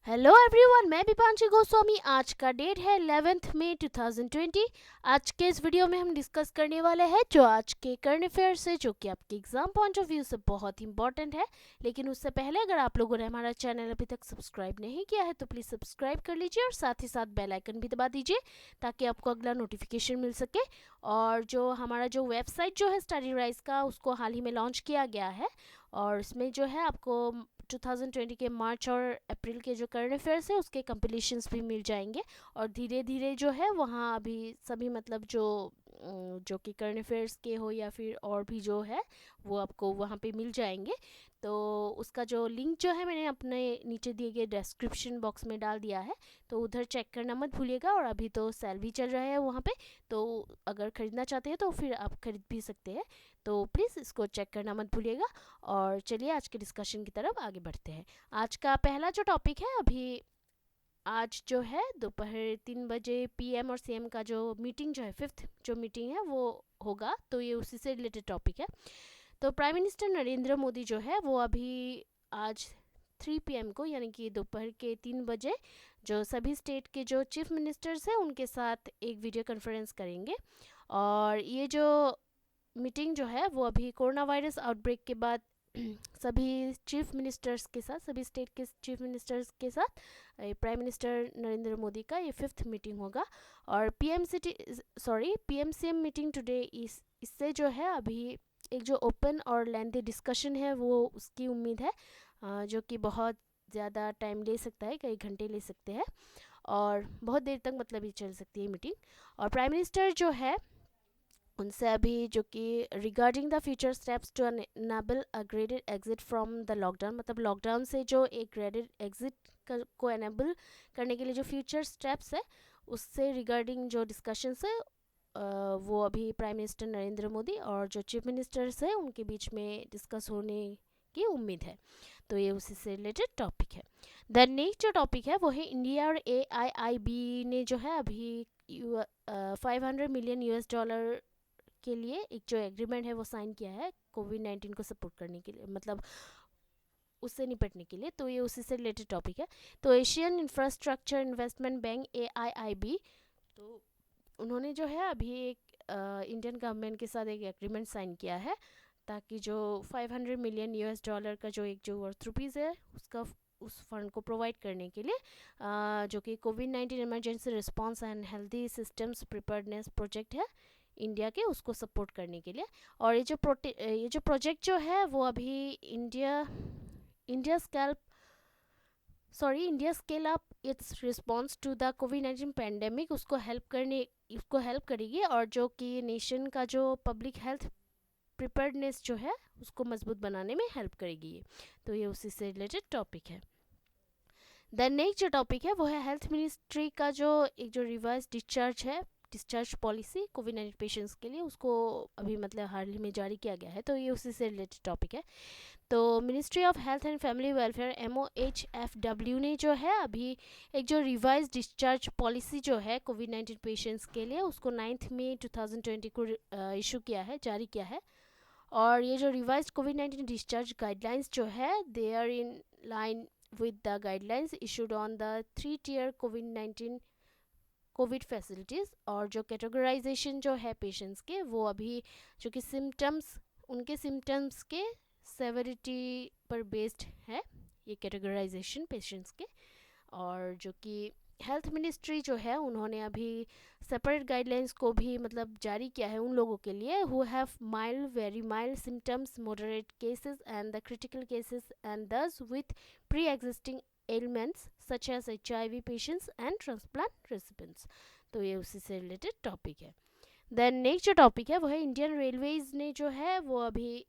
Hello everyone, मैं दीपांशी गोस्वामी। आज का डेट है 11 मई 2020। आज के इस वीडियो में हम डिस्कस करने वाले हैं जो आज के करंट अफेयर्स है, जो कि आपके एग्जाम पॉइंट ऑफ व्यू से बहुत इंपॉर्टेंट है। लेकिन उससे पहले अगर आप लोगों ने हमारा चैनल अभी तक सब्सक्राइब नहीं किया है तो प्लीज़ सब्सक्राइब कर लीजिए और साथ ही साथ बेल आइकन भी दबा दीजिए ताकि आपको अगला नोटिफिकेशन मिल सके। और जो हमारा जो वेबसाइट जो है स्टडी राइज का, उसको हाल ही में लॉन्च किया गया है और इसमें जो है आपको 2020 के मार्च और अप्रैल के जो करंट अफेयर्स है उसके कंपिलेशंस भी मिल जाएंगे। और धीरे धीरे जो है वहाँ अभी सभी मतलब जो कि करंट अफेयर्स के हो या फिर और भी जो है वो आपको वहाँ पे मिल जाएंगे। तो उसका जो लिंक जो है मैंने अपने नीचे दिए गए डिस्क्रिप्शन बॉक्स में डाल दिया है, तो उधर चेक करना मत भूलिएगा। और अभी तो सेल भी चल रहा है वहाँ पे, तो अगर ख़रीदना चाहते हैं तो फिर आप खरीद भी सकते हैं। तो प्लीज़ इसको चेक करना मत भूलिएगा। और चलिए आज के डिस्कशन की तरफ आगे बढ़ते हैं। आज का पहला जो टॉपिक है, अभी आज जो है दोपहर 3 बजे पीएम और सीएम का जो मीटिंग जो है, फिफ्थ जो मीटिंग है वो होगा, तो ये उसी से रिलेटेड टॉपिक है। तो प्राइम मिनिस्टर नरेंद्र मोदी जो है वो अभी आज 3 PM को, यानी कि दोपहर के 3 बजे, जो सभी स्टेट के जो चीफ मिनिस्टर्स हैं उनके साथ एक वीडियो कॉन्फ्रेंस करेंगे। और ये जो मीटिंग जो है वो अभी कोरोना वायरस आउटब्रेक के बाद सभी चीफ मिनिस्टर्स के साथ, सभी स्टेट के चीफ मिनिस्टर्स के साथ प्राइम मिनिस्टर नरेंद्र मोदी का ये फिफ्थ मीटिंग होगा। और पीएम सीएम मीटिंग टुडे इससे जो है अभी एक जो ओपन और लेंथी डिस्कशन है वो उसकी उम्मीद है, जो कि बहुत ज़्यादा टाइम ले सकता है, कई घंटे ले सकते हैं और बहुत देर तक मतलब ये चल सकती है मीटिंग। और प्राइम मिनिस्टर जो है उनसे अभी जो कि regarding the future steps to enable a graded exit from the lockdown, मतलब लॉकडाउन से जो एक ग्रेडेड एग्जिट को एनेबल करने के लिए जो फ्यूचर स्टेप्स है उससे रिगार्डिंग जो डिस्कशंस है वो अभी प्राइम मिनिस्टर नरेंद्र मोदी और जो चीफ मिनिस्टर्स हैं उनके बीच में डिस्कस होने की उम्मीद है। तो ये उसी से रिलेटेड टॉपिक है। द नेक्स्ट जो टॉपिक है वो है इंडिया और AIIB ने जो है अभी 500 मिलियन US डॉलर के लिए एक जो एग्रीमेंट है वो साइन किया है कोविड-19 को सपोर्ट करने के लिए, मतलब उससे निपटने के लिए। तो ये उसी से रिलेटेड टॉपिक है। तो Asian infrastructure investment bank AIIB, तो उन्होंने जो है अभी एक इंडियन गवर्नमेंट के साथ एक एग्रीमेंट साइन किया है ताकि जो 500 मिलियन US डॉलर का जो एक जो वर्थ रुपीज़ है उसका उस फंड को प्रोवाइड करने के लिए, जो कि कोविड-19 emergency response and healthy systems preparedness project है इंडिया के, उसको सपोर्ट करने के लिए। और ये जो प्रोजेक्ट जो है वो अभी India scale India scale up its response to the कोविड-19 पैंडेमिक, उसको हेल्प करेगी और जो कि नेशन का जो पब्लिक हेल्थ प्रिपेयर्डनेस जो है उसको मजबूत बनाने में हेल्प करेगी ये। तो ये उसी से रिलेटेड टॉपिक है। द नेक्स्ट जो टॉपिक है वो है हेल्थ मिनिस्ट्री का जो एक जो रिवाइज डिस्चार्ज पॉलिसी कोविड-19 पेशेंट्स के लिए, उसको अभी मतलब हाल ही में जारी किया गया है। तो ये उसी से रिलेटेड टॉपिक है। तो ministry of health and family welfare MOHFW ने जो है अभी एक जो रिवाइज डिस्चार्ज पॉलिसी जो है कोविड-19 पेशेंट्स के लिए उसको 9 मई 2020 को इशू किया है, जारी किया है। और ये जो रिवाइज कोविड-19 डिस्चार्ज गाइडलाइंस जो है they are in line with the guidelines issued on the 3-tier COVID-19 COVID facilities. और जो कैटेगराइजेशन जो है पेशेंट्स के वो अभी जो कि उनके सिम्टम्स के सेवरिटी पर बेस्ड है ये कैटेगराइजेशन पेशेंट्स के। और जो कि हेल्थ मिनिस्ट्री जो है उन्होंने अभी सेपरेट गाइडलाइंस को भी मतलब जारी किया है उन लोगों के लिए who have mild, very mild symptoms, moderate cases and the critical cases and those with pre existing elements such as HIV patients and transplant recipients. तो ये उसी से रिलेटेड टॉपिक है। देन नेक्स्ट जो टॉपिक है वो है इंडियन रेलवेज ने जो है वो अभी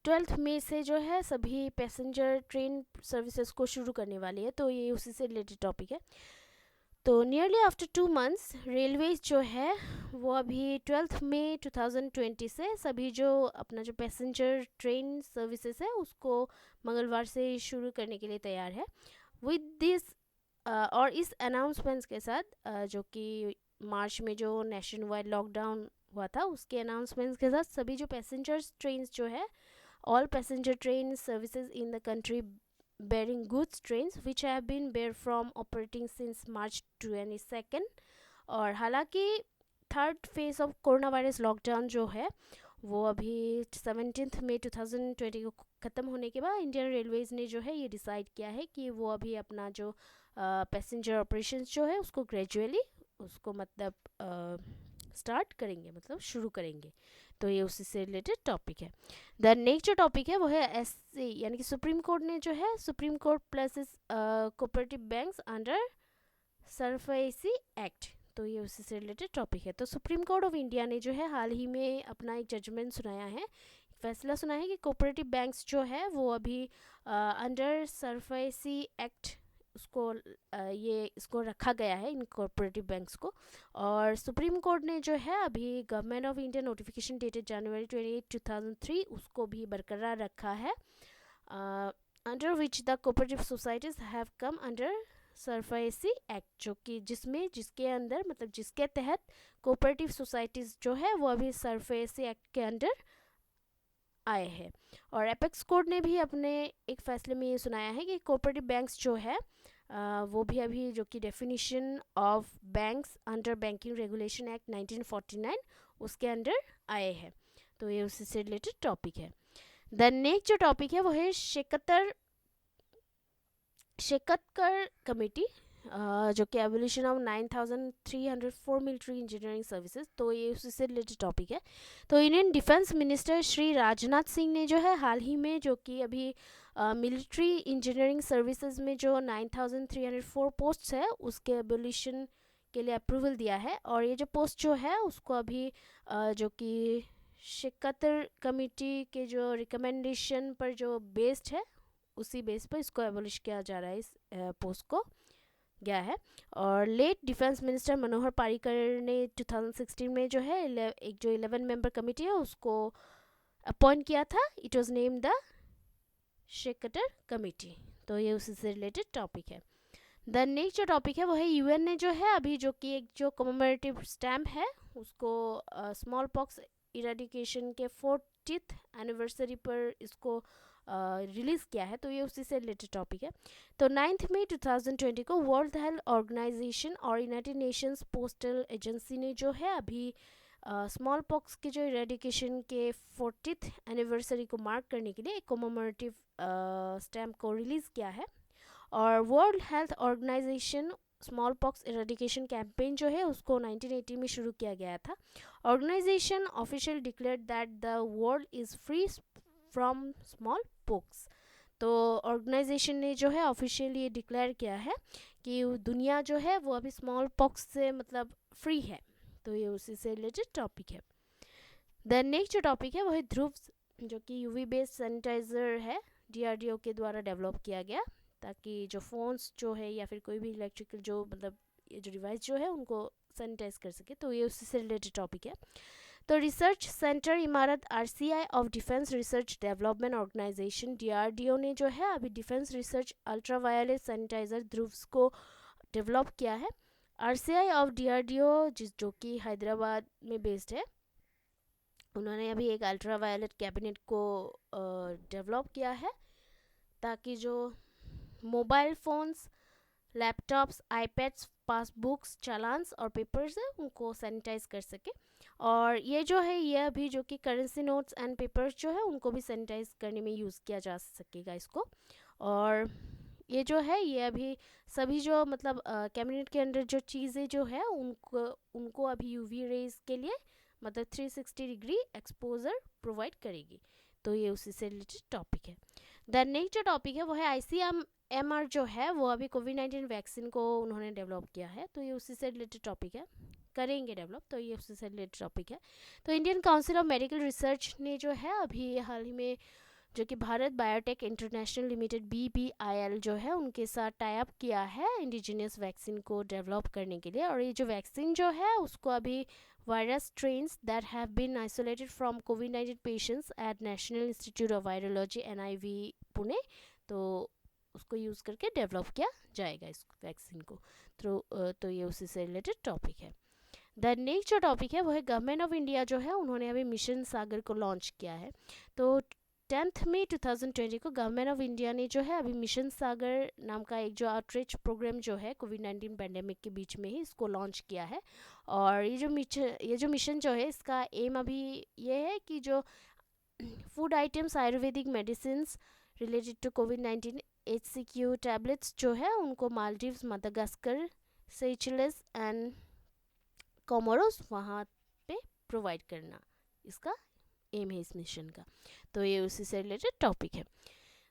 12 मई से जो है सभी पैसेंजर ट्रेन सर्विसेज को शुरू करने वाली है। तो ये उसी से रिलेटेड टॉपिक है। तो नियरली आफ्टर 2 मंथ्स रेलवेज जो है वो अभी 12 मई 2020 से सभी जो अपना जो पैसेंजर ट्रेन सर्विसेज है उसको मंगलवार से शुरू करने के लिए तैयार है। विद दिस और इस अनाउंसमेंट्स के साथ जो कि मार्च में जो नेशन वाइड लॉकडाउन हुआ था उसके अनाउंसमेंट्स के साथ सभी जो पैसेंजर्स ट्रेन जो है all passenger train services in the country bearing goods trains which have been bare from operating since March 22nd। और हालांकि third phase of corona virus lockdown जो है वो अभी 17 मई 2020 को ख़त्म होने के बाद इंडियन रेलवेज़ ने जो है ये डिसाइड किया है कि वो अभी अपना जो पैसेंजर ऑपरेशंस जो है उसको ग्रेजुअली उसको मतलब स्टार्ट करेंगे, मतलब शुरू करेंगे। तो ये उसी से रिलेटेड टॉपिक है। द नेक्स्ट जो टॉपिक है वो है एससी, यानी कि सुप्रीम कोर्ट ने जो है supreme court places cooperative banks under SARFAESI act. तो ये उसी से रिलेटेड टॉपिक है। तो सुप्रीम कोर्ट ऑफ इंडिया ने जो है हाल ही में अपना एक जजमेंट सुनाया है, फैसला सुना है कि कोऑपरेटिव बैंक्स जो है वो अभी अंडर सरफेसी एक्ट उसको ये इसको रखा गया है, इन कोऑपरेटिव बैंक्स को। और सुप्रीम कोर्ट ने जो है अभी government of India notification dated January 28, 2003 उसको भी बरकरार रखा है, under which the cooperative societies have come under SARFAESI act, जो कि जिसके अंदर मतलब जिसके तहत कोऑपरेटिव सोसाइटीज़ जो है वो अभी सरफेसी एक्ट के अंडर आए हैं। और एपेक्स कोर्ट ने भी अपने एक फैसले में ये सुनाया है कि कोऑपरेटिव बैंक्स जो है वो भी अभी जो कि definition of banks under banking regulation act 1949 उसके अंडर आए हैं। तो ये उसी से रिलेटेड टॉपिक है। द नेक्स्ट जो टॉपिक है वो है शेकतकर कमेटी, जो कि evolution of 9304 military engineering services. तो ये उसी से रिलेटेड टॉपिक है। तो Indian defence minister Shri Rajnath Singh ने जो है हाल ही में जो कि अभी मिलिट्री इंजीनियरिंग सर्विसेज में जो 9304 पोस्ट्स है उसके एवोल्यूशन के लिए अप्रूवल दिया है। और ये जो पोस्ट जो है उसको अभी जो कि शेकतर कमेटी के जो रिकमेंडेशन पर जो बेस्ड है उसी बेस पर इसको एबोलिश किया जा रहा है, इस पोस्ट को गया है। और लेट डिफेंस मिनिस्टर मनोहर पारिकर ने 2016 में जो है एक जो 11 मेंबर कमेटी है उसको अपॉइंट किया था। It was name the Shekatkar committee. तो ये उसी से रिलेटेड टॉपिक है। द नेक्स्ट जो टॉपिक है वो है यूएन ने जो है अभी जो कि एक जो कमेमोरेटिव स्टैम्प है उसको स्मॉल पॉक्स इरेडिकेशन के 40th एनिवर्सरी पर इसको रिलीज़ किया है। तो ये उसी से रिलेटेड टॉपिक है। तो 9 मई 2020 को वर्ल्ड हेल्थ ऑर्गेनाइजेशन और यूनाइटेड नेशंस पोस्टल एजेंसी ने जो है अभी स्मॉल पॉक्स के जो इरेडिकेशन के 40th एनिवर्सरी को मार्क करने के लिए एक कमेमोरेटिव स्टैम्प को रिलीज़ किया है। और world health organisation smallpox eradication campaign जो है उसको 1980 में शुरू किया गया था। Organisation official declared that the world is free from smallpox. तो ऑर्गेनाइजेशन ने जो है ऑफिशियली ये डिक्लेयर किया है कि दुनिया जो है वो अभी स्मॉल पॉक्स से मतलब फ्री है। तो ये उसी से रिलेटेड टॉपिक है। द नेक्स्ट जो टॉपिक है वो है ध्रुव, जो कि यूवी बेस्ड सैनिटाइज़र है, डीआरडीओ के द्वारा डेवलप किया गया ताकि जो फ़ोन्स जो है या फिर कोई भी इलेक्ट्रिकल जो मतलब ये जो डिवाइस जो है उनको सैनिटाइज कर सके। तो ये उसी से रिलेटेड टॉपिक है। तो research centre Imarat RCI of defence research development organisation DRDO ने जो है अभी defence research ultraviolet sanitiser DRUVS को डेवलप किया है। आरसीआई ऑफ डीआरडीओ जो कि हैदराबाद में बेस्ड है, उन्होंने अभी एक अल्ट्रावायलेट कैबिनेट को डेवलप किया है ताकि जो mobile phones, laptops, iPads, passbooks, चालान्स और पेपर्स है उनको सैनिटाइज कर सके। और ये जो है ये अभी जो कि करेंसी नोट्स एंड पेपर्स जो है उनको भी सैनिटाइज करने में यूज़ किया जा सकेगा इसको। और ये जो है ये अभी सभी जो मतलब कैबिनेट के अंदर जो चीज़ें जो है उनको अभी यूवी रेज के लिए मतलब 360 डिग्री एक्सपोजर प्रोवाइड करेगी। तो ये उसी से रिलेटेड टॉपिक है। द नेक्स्ट जो टॉपिक है वो है ICMR जो है वो अभी कोविड-19 वैक्सीन को उन्होंने डेवलप किया है। तो ये उसी से रिलेटेड टॉपिक है, करेंगे डेवलप। तो ये उसी से रिलेटेड टॉपिक है। तो Indian council of medical research ने जो है अभी हाल ही में जो कि Bharat biotech international limited BBIL जो है उनके साथ टाई अप किया है इंडिजिनियस वैक्सीन को डेवलप करने के लिए। और ये जो वैक्सीन जो है उसको अभी virus strains that have been isolated from कोविड-19 patients at national institute of virology NIV Pune, तो उसको यूज़ करके डेवलप किया जाएगा इस वैक्सीन को। तो ये उसी से रिलेटेड टॉपिक है। द नेक्स्ट जो टॉपिक है वो है गवर्नमेंट ऑफ इंडिया जो है उन्होंने अभी मिशन सागर को लॉन्च किया है। तो 10 मई 2020 को गवर्नमेंट ऑफ इंडिया ने जो है अभी मिशन सागर नाम का एक जो आउटरीच प्रोग्राम जो है कोविड-19 पैंडेमिक के बीच में ही इसको लॉन्च किया है। और ये जो मिशन जो है इसका एम अभी ये है कि जो food items, Ayurvedic medicine related to कोविड-19, HCQ टैबलेट्स जो है उनको Maldives, Madagascar, Seychelles and Comoros वहाँ पे प्रोवाइड करना इसका एम है इस मिशन का। तो ये उसी से रिलेटेड टॉपिक है।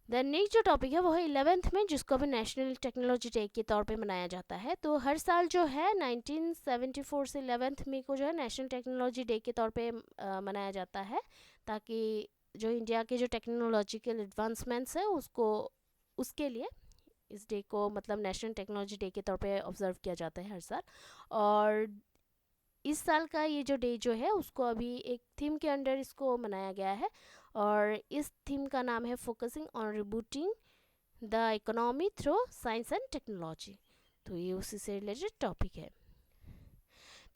देन नेक्स्ट जो टॉपिक है वो है 11th में, जिसको अभी नेशनल टेक्नोलॉजी डे के तौर पे मनाया जाता है। तो हर साल जो है 1974 से 11th मई को जो है नेशनल टेक्नोलॉजी डे के तौर पे मनाया जाता है, ताकि जो इंडिया के जो टेक्नोलॉजिकल एडवांसमेंट्स है उसके लिए इस डे को मतलब नेशनल टेक्नोलॉजी डे के तौर पे ऑब्जर्व किया जाता है हर साल। और इस साल का ये जो डे जो है उसको अभी एक थीम के अंडर इसको मनाया गया है, और इस थीम का नाम है focusing on rebooting the economy through science and technology. तो ये उसी से रिलेटेड टॉपिक है।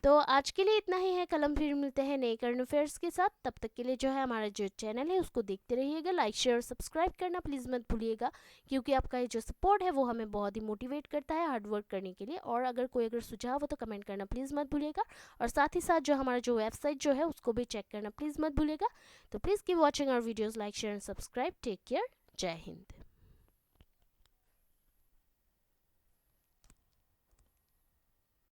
तो आज के लिए इतना ही है, कल हम फिर मिलते हैं नए करंट अफेयर्स के साथ। तब तक के लिए जो है हमारा जो चैनल है उसको देखते रहिएगा, लाइक शेयर और सब्सक्राइब करना प्लीज़ मत भूलिएगा, क्योंकि आपका ये जो सपोर्ट है वो हमें बहुत ही मोटिवेट करता है हार्ड वर्क करने के लिए। और अगर सुझाव हो तो कमेंट करना प्लीज़ मत भूलिएगा, और साथ ही साथ जो हमारा जो वेबसाइट जो है उसको भी चेक करना प्लीज़ मत भूलिएगा। तो please keep watching our videos, like share and subscribe. Take care, जय हिंद।